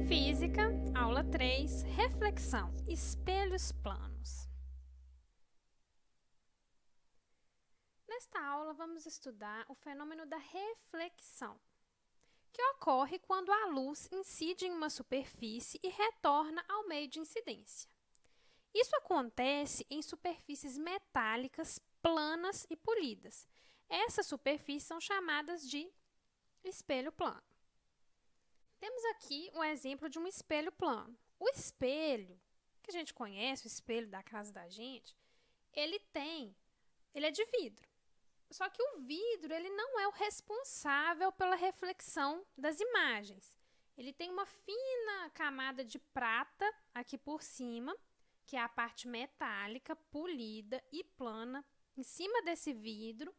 Física, aula 3, reflexão, espelhos planos. Nesta aula, vamos estudar o fenômeno da reflexão, que ocorre quando a luz incide em uma superfície e retorna ao meio de incidência. Isso acontece em superfícies metálicas, planas e polidas. Essas superfícies são chamadas de espelho plano. Temos aqui um exemplo de um espelho plano. O espelho, que a gente conhece, o espelho da casa da gente, ele é de vidro. Só que o vidro, ele não é o responsável pela reflexão das imagens. Ele tem uma fina camada de prata aqui por cima, que é a parte metálica, polida e plana, em cima desse vidro,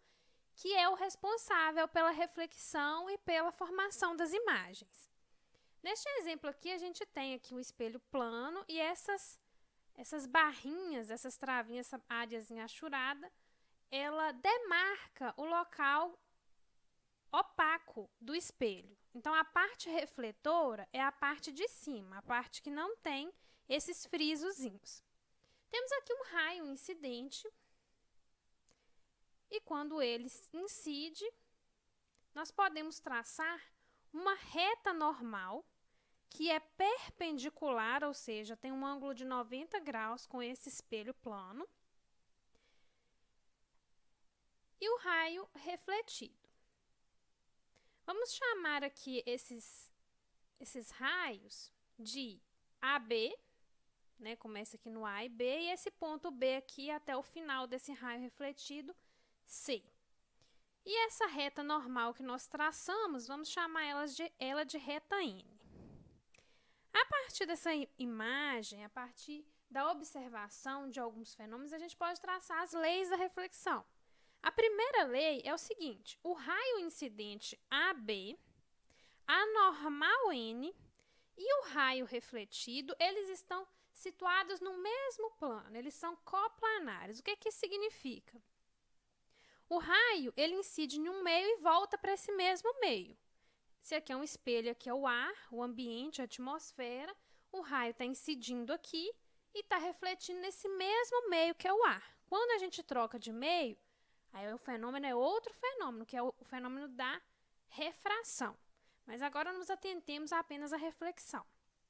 que é o responsável pela reflexão e pela formação das imagens. Neste exemplo aqui, a gente tem aqui o espelho plano e essas barrinhas, essas travinhas, essa áreazinha achurada, ela demarca o local opaco do espelho. Então, a parte refletora é a parte de cima, a parte que não tem esses frisozinhos. Temos aqui um raio incidente e quando ele incide, nós podemos traçar uma reta normal que é perpendicular, ou seja, tem um ângulo de 90 graus com esse espelho plano, e o raio refletido. Vamos chamar aqui esses raios de AB, né? Começa aqui no A e B, e esse ponto B aqui até o final desse raio refletido, C. E essa reta normal que nós traçamos, vamos chamar ela de reta N. A partir dessa imagem, a partir da observação de alguns fenômenos, a gente pode traçar as leis da reflexão. A primeira lei é o seguinte: o raio incidente AB, a normal N e o raio refletido, eles estão situados no mesmo plano, eles são coplanares. O que isso significa? O raio, ele incide em um meio e volta para esse mesmo meio. Esse aqui é um espelho, aqui é o ar, o ambiente, a atmosfera. O raio está incidindo aqui e está refletindo nesse mesmo meio que é o ar. Quando a gente troca de meio, aí o fenômeno é outro fenômeno, que é o fenômeno da refração. Mas agora nos atentemos apenas à reflexão.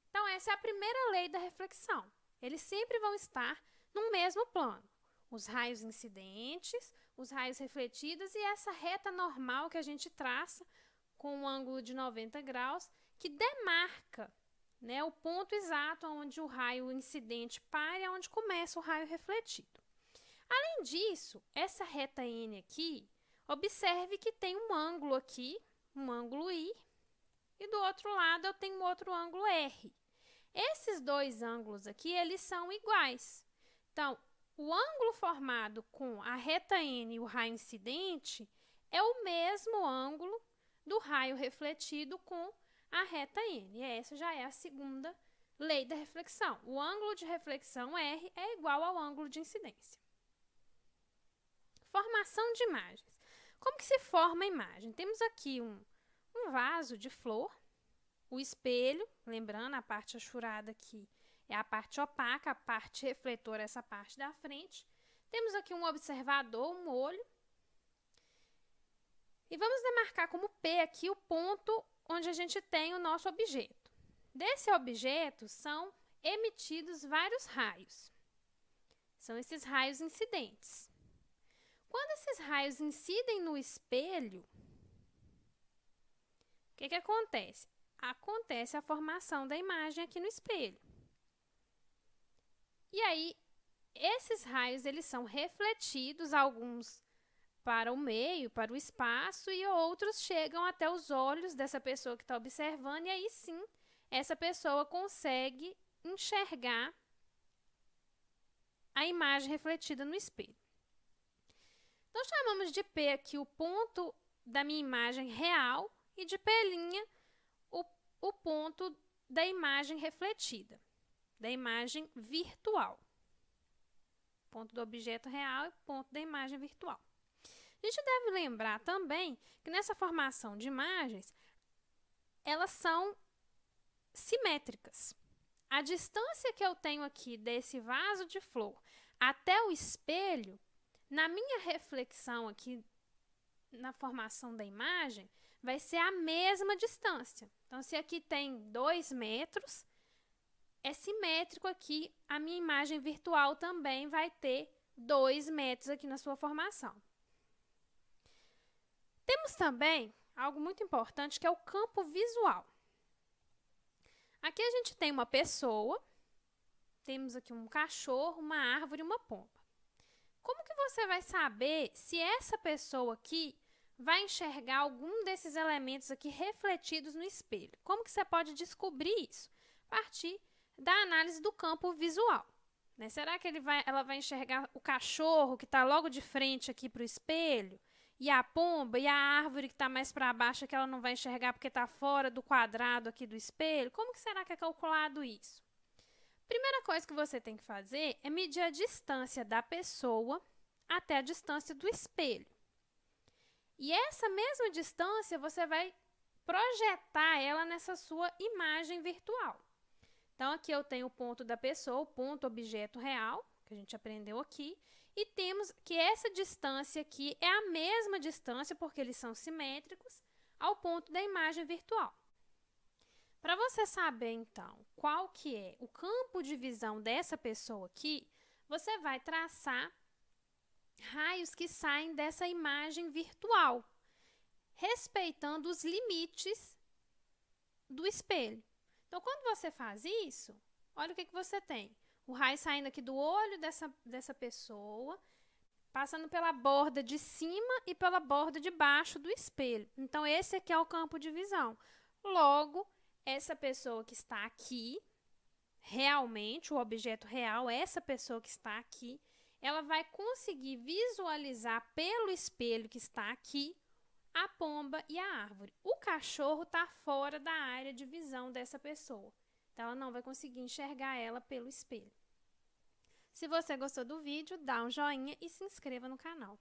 Então, essa é a primeira lei da reflexão. Eles sempre vão estar no mesmo plano. Os raios incidentes, os raios refletidos e essa reta normal que a gente traça com um ângulo de 90 graus, que demarca, né, o ponto exato onde o raio incidente para e onde começa o raio refletido. Além disso, essa reta N aqui, observe que tem um ângulo aqui, um ângulo I, e do outro lado eu tenho outro ângulo R. Esses dois ângulos aqui, eles são iguais. Então, o ângulo formado com a reta N e o raio incidente é o mesmo ângulo do raio refletido com a reta N. E essa já é a segunda lei da reflexão. O ângulo de reflexão R é igual ao ângulo de incidência. Formação de imagens. Como que se forma a imagem? Temos aqui um vaso de flor, o espelho, lembrando a parte achurada aqui é a parte opaca, a parte refletora, essa parte da frente. Temos aqui um observador, um olho. E vamos demarcar como P aqui o ponto onde a gente tem o nosso objeto. Desse objeto são emitidos vários raios. São esses raios incidentes. Quando esses raios incidem no espelho, o que acontece? Acontece a formação da imagem aqui no espelho. E aí, esses raios, eles são refletidos, alguns para o meio, para o espaço, e outros chegam até os olhos dessa pessoa que está observando, e aí sim, essa pessoa consegue enxergar a imagem refletida no espelho. Então, chamamos de P aqui o ponto da minha imagem real e de P' o ponto da imagem refletida, da imagem virtual. Ponto do objeto real e ponto da imagem virtual. A gente deve lembrar também que nessa formação de imagens, elas são simétricas. A distância que eu tenho aqui desse vaso de flor até o espelho, na minha reflexão aqui, na formação da imagem, vai ser a mesma distância. Então, se aqui tem 2 metros, é simétrico aqui, a minha imagem virtual também vai ter 2 metros aqui na sua formação. Temos também algo muito importante que é o campo visual. Aqui a gente tem uma pessoa, temos aqui um cachorro, uma árvore e uma pomba. Como que você vai saber se essa pessoa aqui vai enxergar algum desses elementos aqui refletidos no espelho? Como que você pode descobrir isso? A partir da análise do campo visual. Né? Será que ela vai enxergar o cachorro que está logo de frente aqui para o espelho? E a pomba e a árvore que está mais para baixo que ela não vai enxergar porque está fora do quadrado aqui do espelho? Como que será que é calculado isso? Primeira coisa que você tem que fazer é medir a distância da pessoa até a distância do espelho. E essa mesma distância você vai projetar ela nessa sua imagem virtual. Então, aqui eu tenho o ponto da pessoa, o ponto objeto real, que a gente aprendeu aqui, e temos que essa distância aqui é a mesma distância, porque eles são simétricos, ao ponto da imagem virtual. Para você saber, então, qual que é o campo de visão dessa pessoa aqui, você vai traçar raios que saem dessa imagem virtual, respeitando os limites do espelho. Então, quando você faz isso, olha o que você tem. O raio saindo aqui do olho dessa pessoa, passando pela borda de cima e pela borda de baixo do espelho. Então, esse aqui é o campo de visão. Logo, essa pessoa que está aqui, realmente, o objeto real, essa pessoa que está aqui, ela vai conseguir visualizar pelo espelho que está aqui a pomba e a árvore. O cachorro está fora da área de visão dessa pessoa. Então, ela não vai conseguir enxergar ela pelo espelho. Se você gostou do vídeo, dá um joinha e se inscreva no canal.